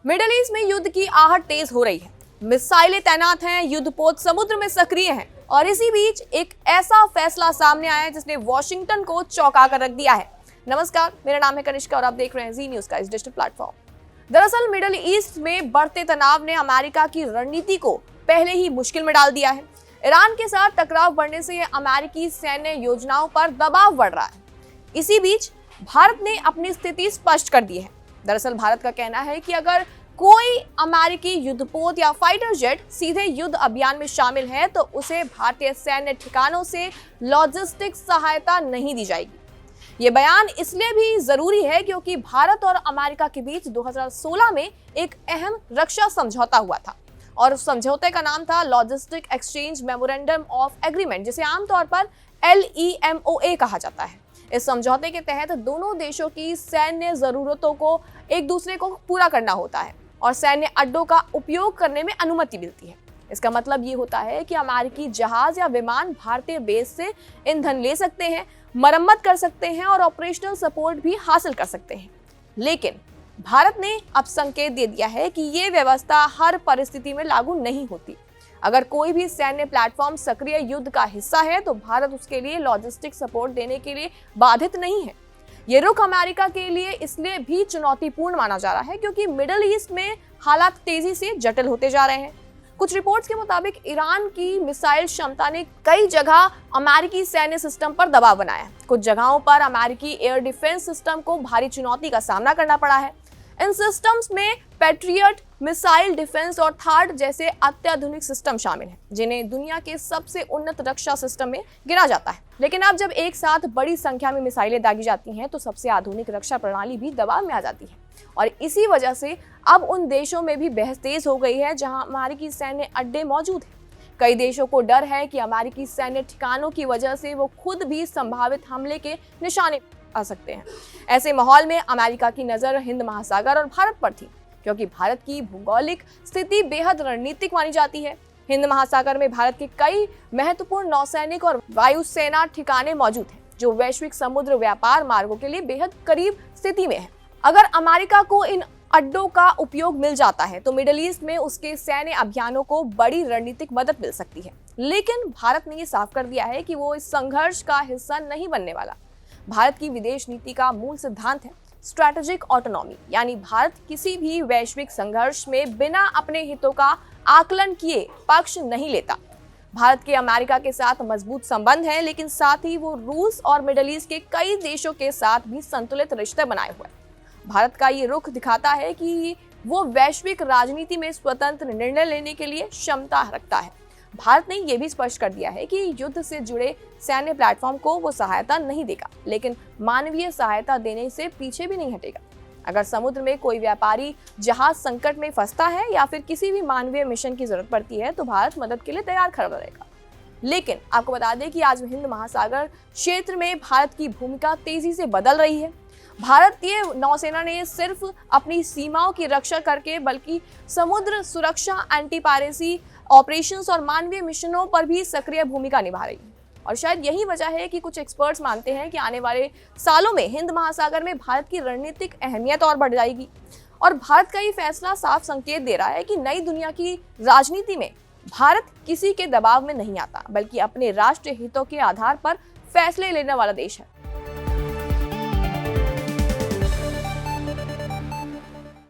Middle east में युद्ध की आहट तेज हो रही है। मिसाइलें तैनात हैं, युद्धपोत समुद्र में सक्रिय हैं और इसी बीच एक ऐसा फैसला सामने आया है जिसने वॉशिंगटन को चौंका कर रख दिया है। नमस्कार, मेरा नाम है कनिष्का और आप देख रहे हैं जी न्यूज का इस डिजिटल प्लेटफॉर्म। दरअसल मिडिल ईस्ट में बढ़ते तनाव ने अमेरिका की रणनीति को पहले ही मुश्किल में डाल दिया है। ईरान के साथ टकराव बढ़ने से अमेरिकी सैन्य योजनाओं पर दबाव बढ़ रहा है। इसी बीच भारत ने अपनी स्थिति स्पष्ट कर दी है। दरअसल भारत का कहना है कि अगर कोई अमेरिकी युद्धपोत या फाइटर जेट सीधे युद्ध अभियान में शामिल है तो उसे भारतीय सैन्य ठिकानों से लॉजिस्टिक सहायता नहीं दी जाएगी। ये बयान इसलिए भी जरूरी है क्योंकि भारत और अमेरिका के बीच 2016 में एक अहम रक्षा समझौता हुआ था और उस समझौते का नाम था logistic exchange memorandum of agreement, जिसे आमतौर पर LEMOA कहा जाता है। इस समझौते के तहत दोनों देशों की सैन्य जरूरतों को एक दूसरे को पूरा करना होता है और सैन्य अड्डों का उपयोग करने में अनुमति मिलती है। इसका मतलब ये होता है कि अमेरिकी जहाज या विमान भारतीय बेस से ईंधन ले सकते हैं, मरम्मत कर सकते हैं और ऑपरेशनल सपोर्ट भी हासिल कर सकते हैं। लेकिन भारत ने अब संकेत दे दिया है कि ये व्यवस्था हर परिस्थिति में लागू नहीं होती। अगर कोई भी सैन्य प्लेटफॉर्म सक्रिय युद्ध का हिस्सा है तो भारत उसके लिए लॉजिस्टिक सपोर्ट देने के लिए बाधित नहीं है। ये रुख अमेरिका के लिए इसलिए भी चुनौतीपूर्ण माना जा रहा है क्योंकि मिडिल ईस्ट में हालात तेजी से जटिल होते जा रहे हैं। कुछ रिपोर्ट्स के मुताबिक ईरान की मिसाइल क्षमता ने कई जगह अमेरिकी सैन्य सिस्टम पर दबाव बनाया। कुछ जगहों पर अमेरिकी एयर डिफेंस सिस्टम को भारी चुनौती का सामना करना पड़ा है। इन सिस्टम्स में पैट्रियट मिसाइल डिफेंस और थार्ड जैसे अत्याधुनिक सिस्टम शामिल हैं, जिन्हें दुनिया के सबसे उन्नत रक्षा सिस्टम में गिना जाता है। लेकिन अब जब एक साथ बड़ी संख्या में मिसाइलें दागी जाती हैं तो सबसे आधुनिक रक्षा प्रणाली भी दबाव में आ जाती है और इसी वजह से अब उन देशों में भी बहस तेज हो गई है जहां अमेरिकी सैन्य अड्डे मौजूद हैं। कई देशों को डर है कि अमेरिकी सैन्य ठिकानों की वजह से वो खुद भी संभावित हमले के निशाने आ सकते हैं। ऐसे माहौल में अमेरिका की नजर हिंद महासागर और भारत पर थी क्योंकि भारत की भौगोलिक स्थिति बेहद रणनीतिक मानी जाती है। हिंद महासागर में भारत के कई महत्वपूर्ण नौसैनिक और वायुसेना ठिकाने मौजूद हैं जो वैश्विक समुद्र व्यापार मार्गों के लिए बेहद करीब स्थिति में है। अगर अमेरिका को इन अड्डों का उपयोग मिल जाता है तो मिडिल ईस्ट में उसके सैन्य अभियानों को बड़ी रणनीतिक मदद मिल सकती है। लेकिन भारत ने ये साफ कर दिया है कि वो इस संघर्ष का हिस्सा नहीं बनने वाला। भारत की विदेश नीति का मूल सिद्धांत है स्ट्रैटेजिक ऑटोनॉमी, यानी भारत किसी भी वैश्विक संघर्ष में बिना अपने हितों का आकलन किए पक्ष नहीं लेता। भारत के अमेरिका के साथ मजबूत संबंध है, लेकिन साथ ही वो रूस और मिडिल ईस्ट के कई देशों के साथ भी संतुलित रिश्ते बनाए हुए हैं। भारत का ये रुख दिखाता है कि वो वैश्विक राजनीति में स्वतंत्र निर्णय लेने के लिए क्षमता रखता है। भारत ने यह भी स्पष्ट कर दिया है कि युद्ध से जुड़े सैन्य प्लेटफॉर्म को वो सहायता नहीं देगा, लेकिन मानवीय सहायता देने से पीछे भी नहीं हटेगा। अगर समुद्र में कोई व्यापारी जहाज संकट में फंसता है या फिर किसी भी मानवीय मिशन की जरूरत पड़ती है तो भारत मदद के लिए तैयार खड़ा रहेगा। लेकिन आपको बता दें कि आज हिंद महासागर क्षेत्र में भारत की भूमिका तेजी से बदल रही है। भारतीय नौसेना ने सिर्फ अपनी सीमाओं की रक्षा करके बल्कि समुद्र सुरक्षा, एंटी पायरेसी ऑपरेशंस और मानवीय मिशनों पर भी सक्रिय भूमिका निभा रही है। और शायद यही वजह है कि कुछ एक्सपर्ट्स मानते हैं कि आने वाले सालों में हिंद महासागर में भारत की रणनीतिक अहमियत और बढ़ जाएगी। और भारत का ये फैसला साफ संकेत दे रहा है कि नई दुनिया की राजनीति में भारत किसी के दबाव में नहीं आता, बल्कि अपने राष्ट्रीय हितों के आधार पर फैसले लेने वाला देश है।